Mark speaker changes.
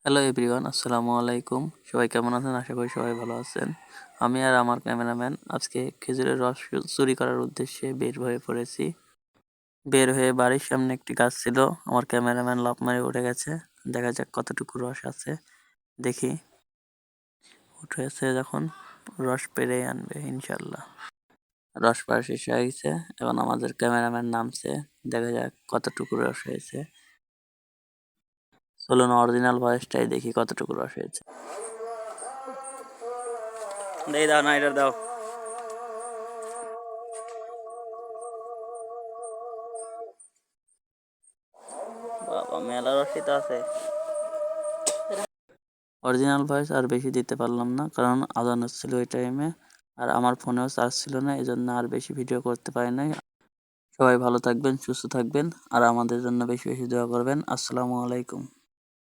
Speaker 1: Hello everyone, আসসালামু আলাইকুম। সবাই কেমন আছেন? আশা করি সবাই ভালো আছেন। আমি আর আমার ক্যামেরাম্যান আজকে খেজুরের রস চুরি করার উদ্দেশ্যে বের হয়ে পড়েছি। বের হয়ে বাড়ির সামনে একটি গাছ ছিল, আমার ক্যামেরাম্যান লাফ মারে উঠে গেছে। দেখা যাক কতটুকু রস আছে। দেখি, উঠেছে যখন রস পেরেই আনবে ইনশাল্লাহ। রস পাড়া শেষ হয়ে গেছে, এখন আমাদের ক্যামেরাম্যান নামছে। দেখা যাক কতটুকু রস হয়েছে। চলুন অরিজিনাল ভয়েসটাই দেখি কতটুকু রস হয়েছে। দাও না, এটা দাও। বাবা, মেলা রসই তো আছে। অরিজিনাল ভয়েস আর বেশি দিতে পারলাম না, কারণ আজান হচ্ছিল ওই টাইমে, আর আমার ফোনেও চার্জ ছিল না, এই জন্য আর বেশি ভিডিও করতে পারি নাই। সবাই ভালো থাকবেন, সুস্থ থাকবেন, আর আমাদের জন্য বেশি বেশি দোয়া করবেন। আসসালামু আলাইকুম।